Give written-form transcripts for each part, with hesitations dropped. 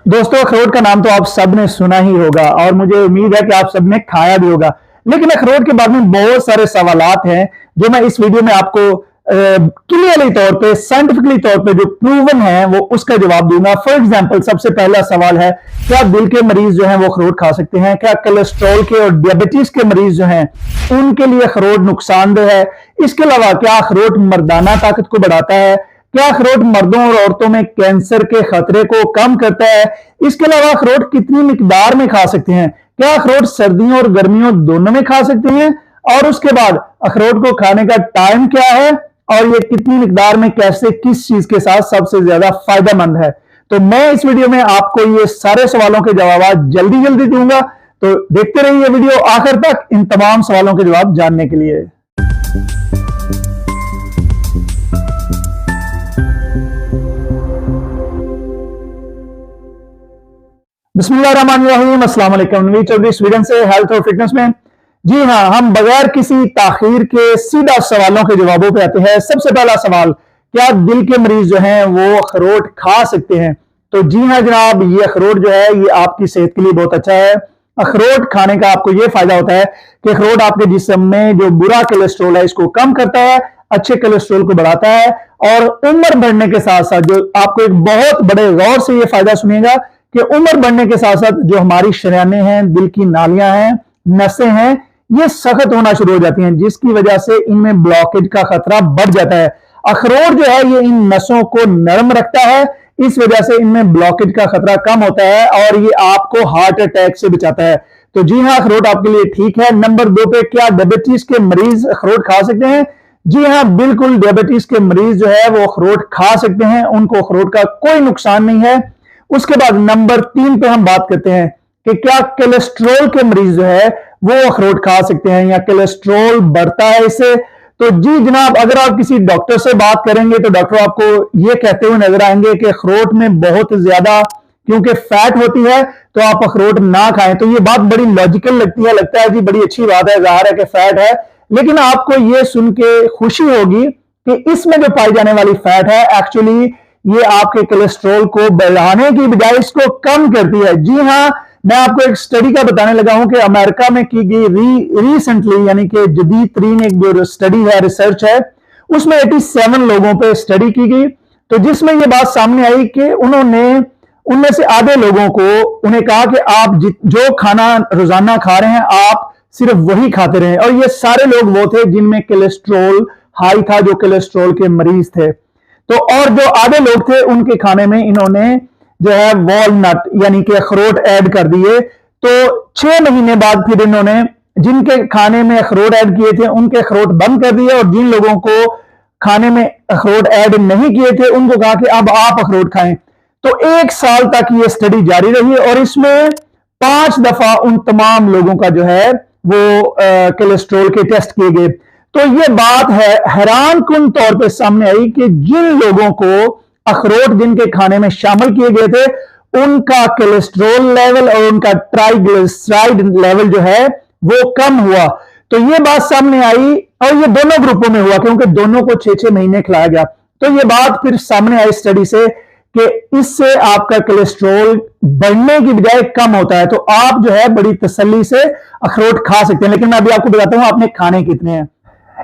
दोस्तों, अखरोट का नाम तो आप सब ने सुना ही होगा और मुझे उम्मीद है कि आप सब ने खाया भी होगा। लेकिन अखरोट के बारे में बहुत सारे सवालात हैं जो मैं इस वीडियो में आपको क्लियरली तौर पे, साइंटिफिकली तौर पे जो प्रूवन है वो उसका जवाब दूंगा। फॉर एग्जांपल, सबसे पहला सवाल है, क्या दिल के मरीज जो हैं वो अखरोट खा सकते हैं? क्या कोलेस्ट्रॉल के और डायबिटीज के मरीज जो हैं उनके लिए अखरोट नुकसानदेह है? इसके अलावा क्या अखरोट मर्दाना ताकत को बढ़ाता है? क्या अखरोट मर्दों और औरतों में कैंसर के खतरे को कम करता है? इसके अलावा अखरोट कितनी मिकदार में खा सकते हैं? क्या अखरोट सर्दियों और गर्मियों दोनों में खा सकते हैं? और उसके बाद अखरोट को खाने का टाइम क्या है और ये कितनी मिकदार में, कैसे, किस चीज के साथ सबसे ज्यादा फायदेमंद है? तो मैं इस वीडियो में आपको ये सारे सवालों के जवाब जल्दी जल्दी दूंगा, तो देखते रहिए वीडियो आखिर तक इन तमाम सवालों के जवाब जानने के लिए। बिस्मिल्लाहिर्रहमानिर्रहीम, अस्सलाम वालेकुम। नवीद चौधरी स्वीडन से, हेल्थ और फिटनेस में। जी हाँ, हम बगैर किसी ताखीर के सीधा सवालों के जवाबों पे आते हैं। सबसे पहला सवाल, क्या दिल के मरीज जो हैं वो अखरोट खा सकते हैं? तो जी हाँ जनाब, ये अखरोट जो है ये आपकी सेहत के लिए बहुत अच्छा है। अखरोट खाने का आपको ये फायदा होता है कि अखरोट आपके जिस्म में जो बुरा कोलेस्ट्रॉल है इसको कम करता है, अच्छे कोलेस्ट्रॉल को बढ़ाता है। और उम्र बढ़ने के साथ साथ जो आपको एक बहुत बड़े गौर से ये फायदा सुनिएगा कि उम्र बढ़ने के साथ साथ जो हमारी शरीयानें हैं, दिल की नालियां हैं, नसें हैं, ये सख्त होना शुरू हो जाती हैं, जिसकी वजह से इनमें ब्लॉकेज का खतरा बढ़ जाता है। अखरोट जो है ये इन नसों को नरम रखता है, इस वजह से इनमें ब्लॉकेज का खतरा कम होता है और ये आपको हार्ट अटैक से बचाता है। तो जी हाँ, अखरोट आपके लिए ठीक है। नंबर 2 पे, क्या डायबिटीज के मरीज अखरोट खा सकते हैं? जी हाँ, बिल्कुल, डायबिटीज के मरीज जो है वो अखरोट खा सकते हैं, उनको अखरोट का कोई नुकसान नहीं है। उसके बाद नंबर 3 पे हम बात करते हैं कि क्या कोलेस्ट्रॉल के मरीज जो है वो अखरोट खा सकते हैं या कोलेस्ट्रॉल बढ़ता है इससे? तो जी जनाब, अगर आप किसी डॉक्टर से बात करेंगे तो डॉक्टर आपको ये कहते हुए नजर आएंगे कि अखरोट में बहुत ज्यादा क्योंकि फैट होती है तो आप अखरोट ना खाएं। तो ये बात बड़ी लॉजिकल लगती है, लगता है जी बड़ी अच्छी बात है, जाहिर है कि फैट है। लेकिन आपको ये सुन के खुशी होगी कि इसमें जो पाई जाने वाली फैट है एक्चुअली ये आपके कोलेस्ट्रॉल को बढ़ाने की बजाय इसको कम करती है। जी हाँ, मैं आपको एक स्टडी का बताने लगा हूं कि अमेरिका में की गई रिसेंटली, यानी कि जदीद तरीन एक जो स्टडी है, रिसर्च है, उसमें 87 लोगों पे स्टडी की गई। तो जिसमें ये बात सामने आई कि उन्होंने उनमें से आधे लोगों को उन्हें कहा कि आप जो खाना रोजाना खा रहे हैं आप सिर्फ वही खाते रहे, और ये सारे लोग वो थे जिनमें कोलेस्ट्रॉल हाई था, जो कोलेस्ट्रॉल के मरीज थे। तो और जो आधे लोग थे उनके खाने में इन्होंने जो है वॉलनट यानी कि अखरोट ऐड कर दिए। तो 6 महीने बाद फिर इन्होंने जिनके खाने में अखरोट ऐड किए थे उनके अखरोट बंद कर दिए, और जिन लोगों को खाने में अखरोट ऐड नहीं किए थे उनको कहा कि अब आप अखरोट खाएं। तो 1 साल तक ये स्टडी जारी रही और इसमें 5 दफा उन तमाम लोगों का जो है वो कोलेस्ट्रॉल के टेस्ट किए गए। तो ये बात है हैरान कुन तौर पे सामने आई कि जिन लोगों को अखरोट जिनके खाने में शामिल किए गए थे उनका कोलेस्ट्रॉल लेवल और उनका ट्राइग्लिसराइड लेवल जो है वो कम हुआ। तो ये बात सामने आई और ये दोनों ग्रुपों में हुआ क्योंकि दोनों को 6-6 महीने खिलाया गया। तो ये बात फिर सामने आई स्टडी से कि इससे आपका कोलेस्ट्रॉल बढ़ने की बजाय कम होता है। तो आप जो है बड़ी तसल्ली से अखरोट खा सकते हैं, लेकिन मैं अभी आपको बताता हूं आपने खाने कितने हैं।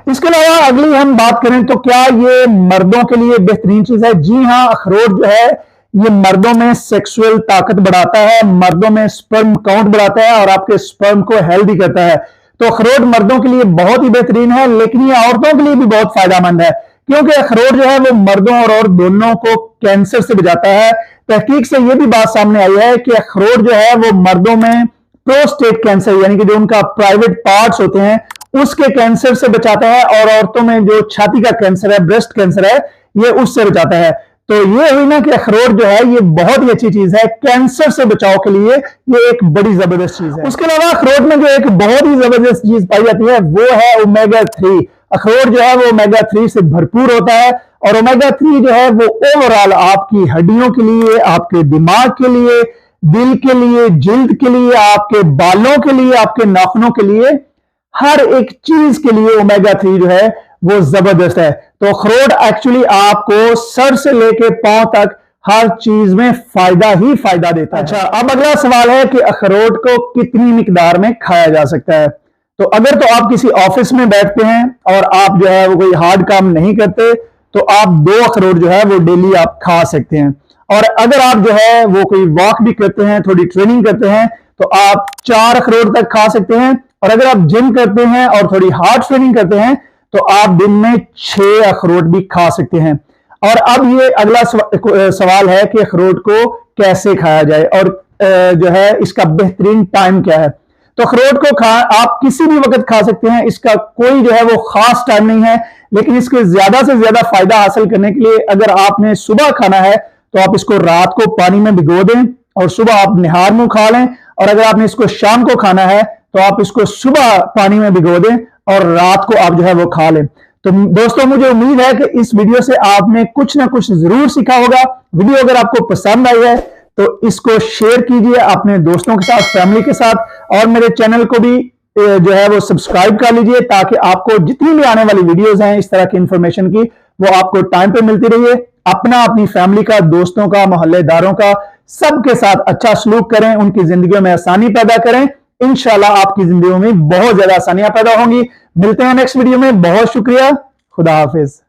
इसके अलावा अगली हम बात करें तो क्या ये मर्दों के लिए बेहतरीन चीज है? जी हाँ, अखरोट जो है ये मर्दों में सेक्सुअल ताकत बढ़ाता है, मर्दों में स्पर्म काउंट बढ़ाता है और आपके स्पर्म को हेल्दी करता है। तो अखरोट मर्दों के लिए बहुत ही बेहतरीन है, लेकिन ये औरतों के लिए भी बहुत फायदेमंद है क्योंकि अखरोट जो है वो मर्दों और औरत दोनों को कैंसर से बचाता है। तहकीक से ये भी बात सामने आई है कि अखरोट जो है वो मर्दों में प्रोस्टेट कैंसर यानी कि जो उनका प्राइवेट पार्ट्स होते हैं उसके कैंसर से बचाता है, और औरतों में जो छाती का कैंसर है, ब्रेस्ट कैंसर है, ये उससे बचाता है। तो ये हुई ना कि अखरोट जो है ये बहुत ही अच्छी चीज है कैंसर से बचाव के लिए, ये एक बड़ी जबरदस्त चीज है। उसके अलावा अखरोट में जो एक बहुत ही जबरदस्त चीज पाई जाती है वो है ओमेगा 3। अखरोट जो है वो ओमेगा 3 से भरपूर होता है, और ओमेगा 3 जो है वो ओवरऑल आपकी हड्डियों के लिए, आपके दिमाग के लिए, दिल के लिए, जिल्द के लिए, आपके बालों के लिए, आपके नाखूनों के लिए, हर एक चीज के लिए ओमेगा 3 जो है वो जबरदस्त है। तो अखरोट एक्चुअली आपको सर से लेके पांव तक हर चीज में फायदा ही फायदा देता है। अच्छा, अब अगला सवाल है कि अखरोट को कितनी मिकदार में खाया जा सकता है। तो अगर तो आप किसी ऑफिस में बैठते हैं और आप जो है वो कोई हार्ड काम नहीं करते, तो आप 2 अखरोट जो है वो डेली आप खा सकते हैं। और अगर आप जो है वो कोई वॉक भी करते हैं, थोड़ी ट्रेनिंग करते हैं, तो आप 4 अखरोट तक खा सकते हैं। और अगर आप जिम करते हैं और थोड़ी हार्ड ट्रेनिंग करते हैं, तो आप दिन में 6 अखरोट भी खा सकते हैं। और अब ये अगला सवाल है कि अखरोट को कैसे खाया जाए और जो है इसका बेहतरीन टाइम क्या है। तो अखरोट को आप किसी भी वक्त खा सकते हैं, इसका कोई जो है वो खास टाइम नहीं है। लेकिन इसके ज्यादा से ज्यादा फायदा हासिल करने के लिए अगर आपने सुबह खाना है तो आप इसको रात को पानी में भिगो दें और सुबह आप निहार मुंह खा लें। और अगर आपने इसको शाम को खाना है तो आप इसको सुबह पानी में भिगो दें और रात को आप जो है वो खा लें। तो दोस्तों, मुझे उम्मीद है कि इस वीडियो से आपने कुछ ना कुछ जरूर सीखा होगा। वीडियो अगर आपको पसंद आई है तो इसको शेयर कीजिए अपने दोस्तों के साथ, फैमिली के साथ, और मेरे चैनल को भी जो है वो सब्सक्राइब कर लीजिए ताकि आपको जितनी भी आने वाली वीडियोस हैं इस तरह की इंफॉर्मेशन की, वो आपको टाइम पे मिलती रही है। अपना, अपनी फैमिली का, दोस्तों का, मोहल्लेदारों का, सबके साथ अच्छा सलूक करें, उनकी जिंदगियों में आसानी पैदा करें। इंशाल्लाह आपकी जिंदगियों में बहुत ज्यादा आसानियां पैदा होंगी। मिलते हैं नेक्स्ट वीडियो में। बहुत शुक्रिया। खुदा हाफिज।